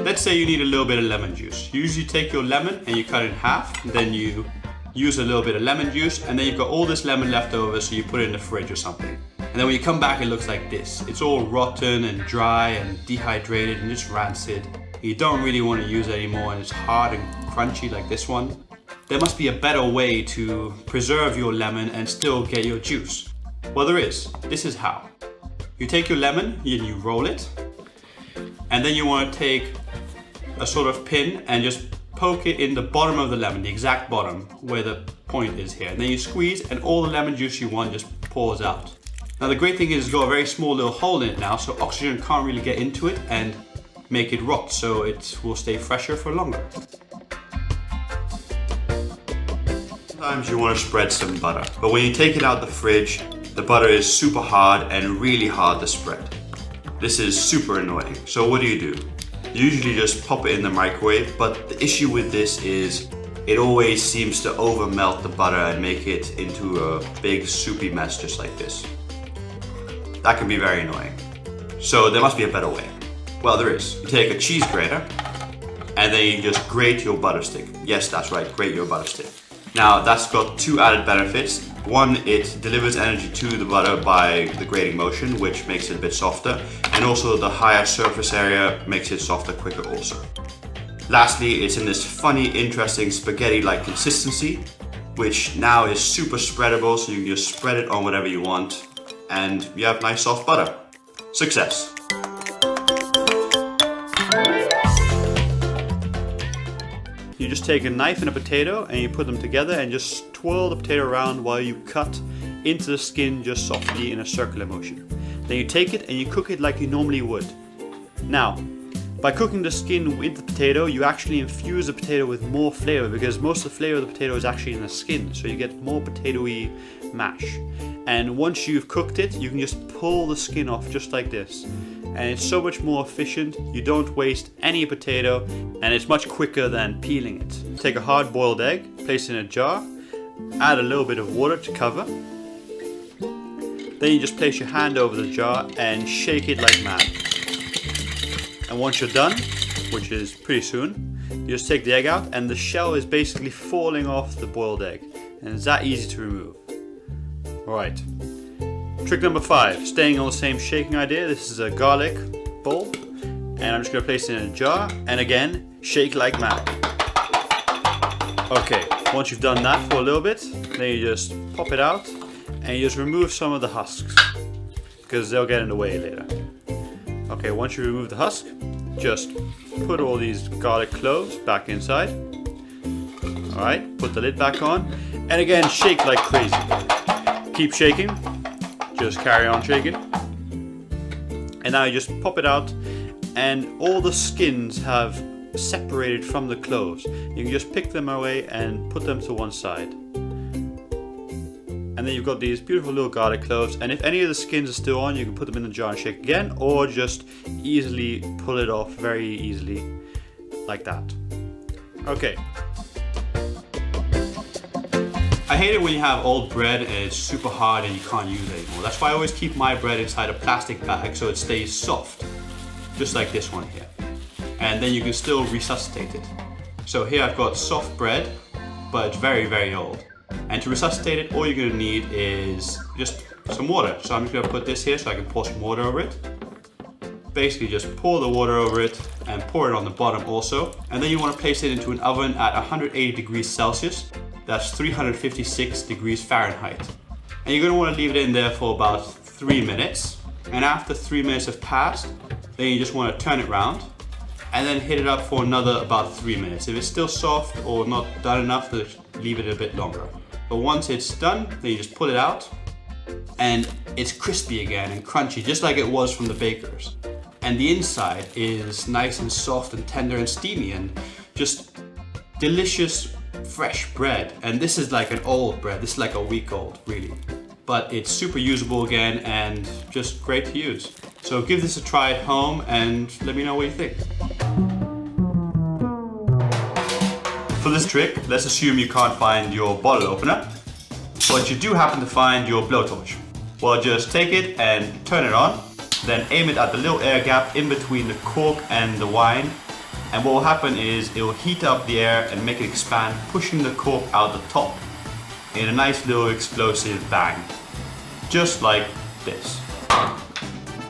Let's say you need a little bit of lemon juice. You usually take your lemon and you cut it in half, then you use a little bit of lemon juice, and then you've got all this lemon left over, so you put it in the fridge or something. And then when you come back, it looks like this. It's all rotten and dry and dehydrated and just rancid. You don't really want to use it anymore, and it's hard and crunchy like this one. There must be a better way to preserve your lemon and still get your juice. Well, there is. This is how. You take your lemon and you roll it, and then you want to take a sort of pin and just poke it in the bottom of the lemon, the exact bottom where the point is here. And then you squeeze and all the lemon juice you want just pours out. Now the great thing is it's got a very small little hole in it now, so oxygen can't really get into it and make it rot, so it will stay fresher for longer. Sometimes you want to spread some butter, but when you take it out the fridge, the butter is super hard and really hard to spread. This is super annoying. So what do? You usually just pop it in the microwave, but the issue with this is it always seems to over melt the butter and make it into a big soupy mess just like this. That can be very annoying. So there must be a better way. Well, there is. You take a cheese grater and then you just grate your butter stick. Yes, that's right, grate your butter stick. Now that's got two added benefits. One, it delivers energy to the butter by the grating motion, which makes it a bit softer, and also the higher surface area makes it softer quicker also. Lastly, it's in this funny, interesting spaghetti-like consistency, which now is super spreadable, so you can just spread it on whatever you want, and you have nice soft butter. Success! You just take a knife and a potato and you put them together and just twirl the potato around while you cut into the skin just softly in a circular motion. Then you take it and you cook it like you normally would. Now, by cooking the skin with the potato, you actually infuse the potato with more flavor, because most of the flavor of the potato is actually in the skin, so you get more potatoey mash. And once you've cooked it, you can just pull the skin off just like this. And it's so much more efficient, you don't waste any potato, and it's much quicker than peeling it. Take a hard-boiled egg, place it in a jar, add a little bit of water to cover. Then you just place your hand over the jar and shake it like mad. And once you're done, which is pretty soon, you just take the egg out and the shell is basically falling off the boiled egg. And it's that easy to remove. Alright. Trick number 5, staying on the same shaking idea. This is a garlic bowl, and I'm just going to place it in a jar, and again, shake like mad. Okay, once you've done that for a little bit, then you just pop it out, and you just remove some of the husks, because they'll get in the way later. Okay, once you remove the husk, just put all these garlic cloves back inside. Alright, put the lid back on, and again, shake like crazy. Keep shaking. Just carry on shaking. And now you just pop it out, and all the skins have separated from the cloves. You can just pick them away and put them to one side. And then you've got these beautiful little garlic cloves, and if any of the skins are still on, you can put them in the jar and shake again, or just easily pull it off very easily, like that. Okay. I hate it when you have old bread and it's super hard and you can't use it anymore. That's why I always keep my bread inside a plastic bag so it stays soft, just like this one here. And then you can still resuscitate it. So here I've got soft bread, but it's very, very old. And to resuscitate it, all you're going to need is just some water. So I'm just going to put this here so I can pour some water over it. Basically just pour the water over it and pour it on the bottom also. And then you want to place it into an oven at 180 degrees Celsius. That's 356 degrees Fahrenheit. And you're going to want to leave it in there for about 3 minutes. And after 3 minutes have passed, then you just want to turn it around and then hit it up for another about 3 minutes. If it's still soft or not done enough, then leave it a bit longer. But once it's done, then you just pull it out and it's crispy again and crunchy, just like it was from the bakers. And the inside is nice and soft and tender and steamy and just delicious fresh bread. And this is like an old bread. This is like a week old, really. But it's super usable again and just great to use. So give this a try at home and let me know what you think. For this trick, let's assume you can't find your bottle opener, but you do happen to find your blowtorch. Well, just take it and turn it on, then aim it at the little air gap in between the cork and the wine, And what will happen is it will heat up the air and make it expand, pushing the cork out the top in a nice little explosive bang, just like this.